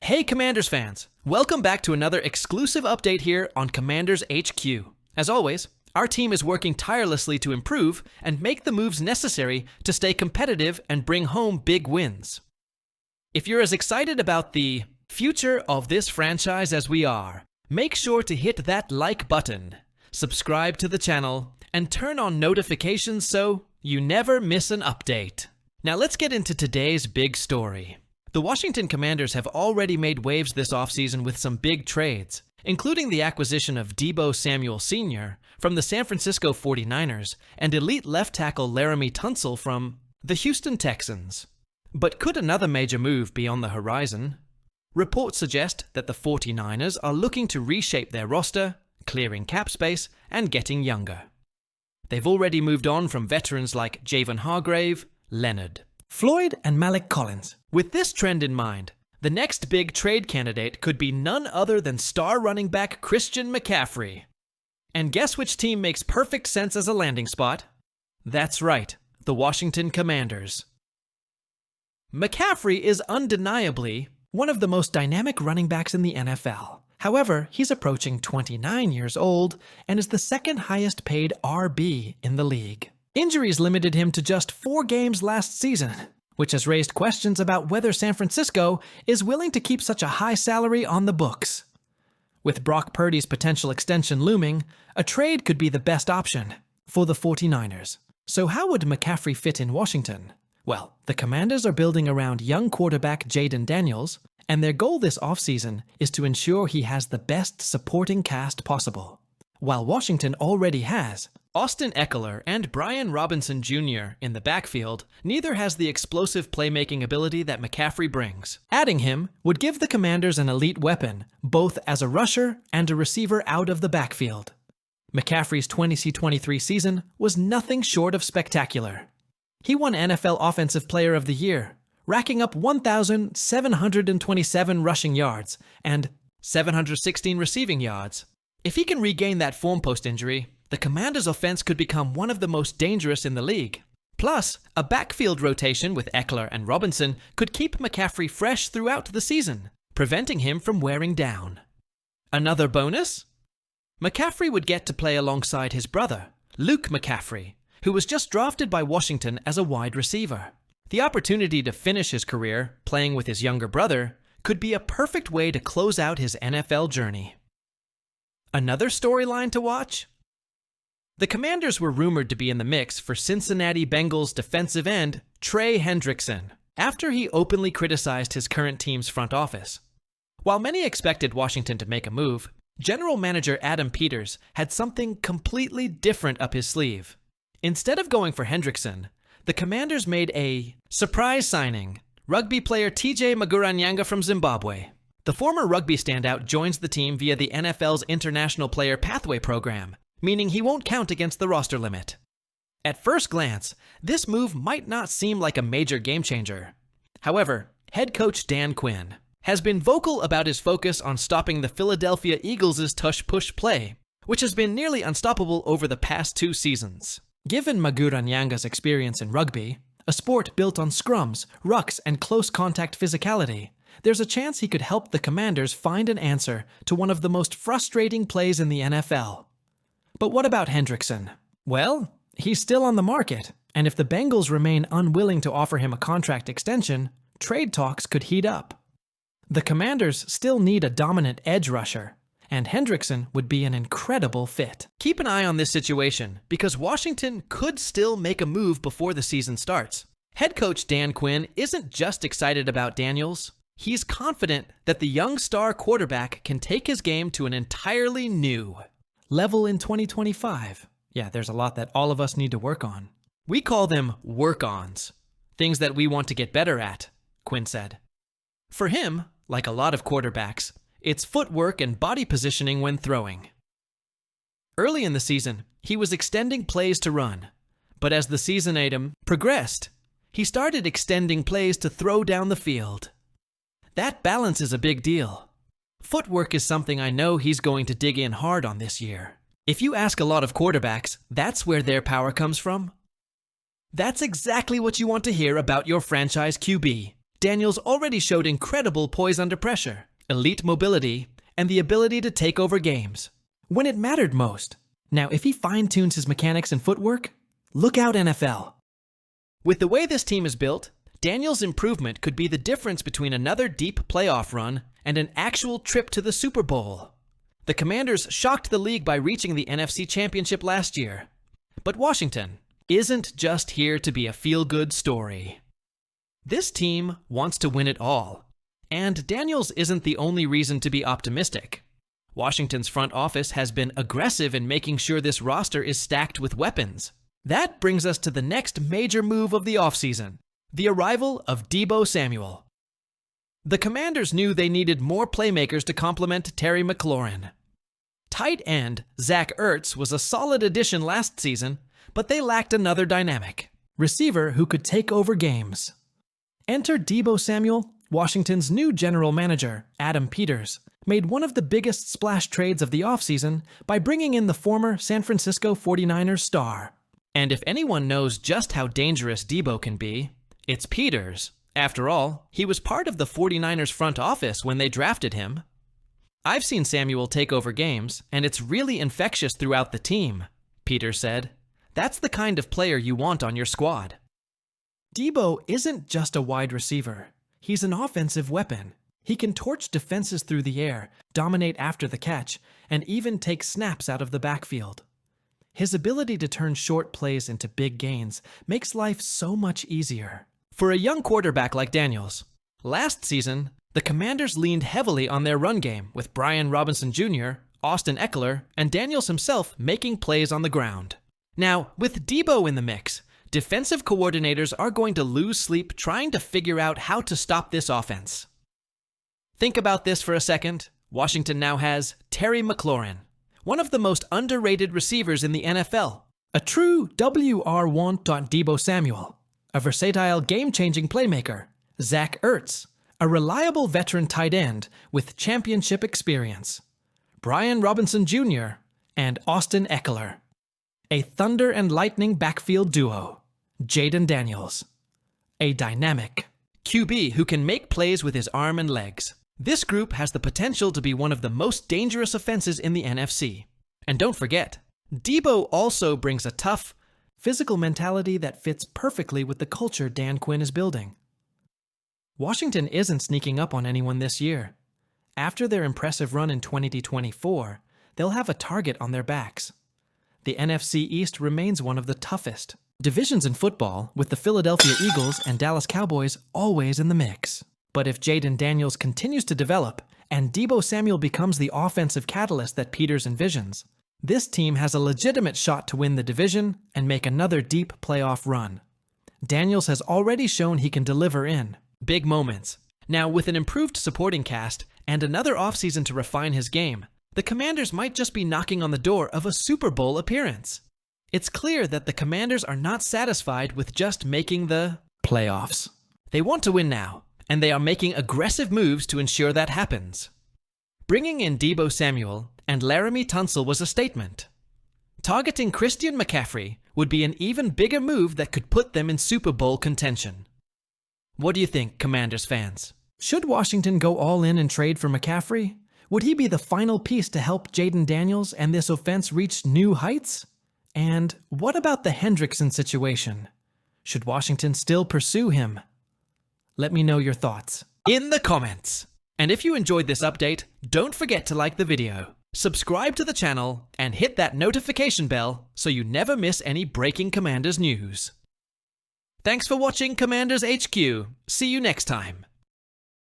Hey Commanders fans, welcome back to another exclusive update here on Commanders HQ. As always, our team is working tirelessly to improve and make the moves necessary to stay competitive and bring home big wins. If you're as excited about the future of this franchise as we are, make sure to hit that like button, subscribe to the channel, and turn on notifications so you never miss an update. Now let's get into today's big story. The Washington Commanders have already made waves this offseason with some big trades, including the acquisition of Deebo Samuel Sr. from the San Francisco 49ers and elite left tackle Laramie Tunsil from the Houston Texans. But could another major move be on the horizon? Reports suggest that the 49ers are looking to reshape their roster, clearing cap space, and getting younger. They've already moved on from veterans like Javon Hargrave, Leonard Floyd, and Malik Collins. With this trend in mind, the next big trade candidate could be none other than star running back Christian McCaffrey. And guess which team makes perfect sense as a landing spot? That's right, the Washington Commanders. McCaffrey is undeniably one of the most dynamic running backs in the NFL. However, he's approaching 29 years old and is the second highest paid RB in the league. Injuries limited him to just 4 games last season, which has raised questions about whether San Francisco is willing to keep such a high salary on the books. With Brock Purdy's potential extension looming, a trade could be the best option for the 49ers. So how would McCaffrey fit in Washington? Well, the Commanders are building around young quarterback Jayden Daniels, and their goal this offseason is to ensure he has the best supporting cast possible. While Washington already has Austin Eckler and Brian Robinson Jr. in the backfield, neither has the explosive playmaking ability that McCaffrey brings. Adding him would give the Commanders an elite weapon, both as a rusher and a receiver out of the backfield. McCaffrey's 2023 season was nothing short of spectacular. He won NFL Offensive Player of the Year, racking up 1,727 rushing yards and 716 receiving yards. If he can regain that form post-injury, the Commanders' offense could become one of the most dangerous in the league. Plus, a backfield rotation with Eckler and Robinson could keep McCaffrey fresh throughout the season, preventing him from wearing down. Another bonus? McCaffrey would get to play alongside his brother, Luke McCaffrey, who was just drafted by Washington as a wide receiver. The opportunity to finish his career playing with his younger brother could be a perfect way to close out his NFL journey. Another storyline to watch? The Commanders were rumored to be in the mix for Cincinnati Bengals defensive end Trey Hendrickson after he openly criticized his current team's front office. While many expected Washington to make a move, General Manager Adam Peters had something completely different up his sleeve. Instead of going for Hendrickson, the Commanders made a surprise signing, rugby player TJ Maguranyanga from Zimbabwe. The former rugby standout joins the team via the NFL's International Player Pathway program, meaning he won't count against the roster limit. At first glance, this move might not seem like a major game changer. However, head coach Dan Quinn has been vocal about his focus on stopping the Philadelphia Eagles' tush-push play, which has been nearly unstoppable over the past 2 seasons. Given Maguranyanga's experience in rugby, a sport built on scrums, rucks, and close contact physicality, there's a chance he could help the Commanders find an answer to one of the most frustrating plays in the NFL. But what about Hendrickson? Well, he's still on the market, and if the Bengals remain unwilling to offer him a contract extension, trade talks could heat up. The Commanders still need a dominant edge rusher, and Hendrickson would be an incredible fit. Keep an eye on this situation, because Washington could still make a move before the season starts. Head coach Dan Quinn isn't just excited about Daniels. He's confident that the young star quarterback can take his game to an entirely new level in 2025. Yeah, there's a lot that all of us need to work on. We call them work-ons, things that we want to get better at, Quinn said. For him, like a lot of quarterbacks, it's footwork and body positioning when throwing. Early in the season, he was extending plays to run, but as the season item progressed, he started extending plays to throw down the field. That balance is a big deal. Footwork is something I know he's going to dig in hard on this year. If you ask a lot of quarterbacks, that's where their power comes from. That's exactly what you want to hear about your franchise QB. Daniels already showed incredible poise under pressure, elite mobility, and the ability to take over games when it mattered most. Now, if he fine-tunes his mechanics and footwork, look out NFL. With the way this team is built, Daniels' improvement could be the difference between another deep playoff run and an actual trip to the Super Bowl. The Commanders shocked the league by reaching the NFC Championship last year. But Washington isn't just here to be a feel-good story. This team wants to win it all, and Daniels isn't the only reason to be optimistic. Washington's front office has been aggressive in making sure this roster is stacked with weapons. That brings us to the next major move of the offseason, the arrival of Deebo Samuel. The Commanders knew they needed more playmakers to complement Terry McLaurin. Tight end Zach Ertz was a solid addition last season, but they lacked another dynamic receiver who could take over games. Enter Deebo Samuel. Washington's new general manager, Adam Peters, made one of the biggest splash trades of the offseason by bringing in the former San Francisco 49ers star. And if anyone knows just how dangerous Deebo can be, it's Peters. After all, he was part of the 49ers front office when they drafted him. I've seen Samuel take over games, and it's really infectious throughout the team, Peters said. That's the kind of player you want on your squad. Deebo isn't just a wide receiver. He's an offensive weapon. He can torch defenses through the air, dominate after the catch, and even take snaps out of the backfield. His ability to turn short plays into big gains makes life so much easier. For a young quarterback like Daniels, last season, the Commanders leaned heavily on their run game with Brian Robinson Jr., Austin Eckler, and Daniels himself making plays on the ground. Now, with Deebo in the mix, defensive coordinators are going to lose sleep trying to figure out how to stop this offense. Think about this for a second. Washington now has Terry McLaurin, one of the most underrated receivers in the NFL, a true WR1. Deebo Samuel, a versatile game-changing playmaker, Zach Ertz, a reliable veteran tight end with championship experience, Brian Robinson Jr., and Austin Eckler. A thunder and lightning backfield duo, Jayden Daniels. A dynamic QB who can make plays with his arm and legs. This group has the potential to be one of the most dangerous offenses in the NFC. And don't forget, Deebo also brings a tough, physical mentality that fits perfectly with the culture Dan Quinn is building. Washington isn't sneaking up on anyone this year. After their impressive run in 2024, they'll have a target on their backs. The NFC East remains one of the toughest divisions in football, with the Philadelphia Eagles and Dallas Cowboys always in the mix. But if Jayden Daniels continues to develop and Deebo Samuel becomes the offensive catalyst that Peters envisions, this team has a legitimate shot to win the division and make another deep playoff run. Daniels has already shown he can deliver in big moments. Now, with an improved supporting cast and another offseason to refine his game, the Commanders might just be knocking on the door of a Super Bowl appearance. It's clear that the Commanders are not satisfied with just making the playoffs. They want to win now, and they are making aggressive moves to ensure that happens. Bringing in Deebo Samuel and Laramie Tunsil was a statement. Targeting Christian McCaffrey would be an even bigger move that could put them in Super Bowl contention. What do you think, Commanders fans? Should Washington go all in and trade for McCaffrey? Would he be the final piece to help Jayden Daniels and this offense reach new heights? And what about the Hendrickson situation? Should Washington still pursue him? Let me know your thoughts in the comments. And if you enjoyed this update, don't forget to like the video, subscribe to the channel, and hit that notification bell so you never miss any breaking Commanders news. Thanks for watching Commanders HQ. See you next time.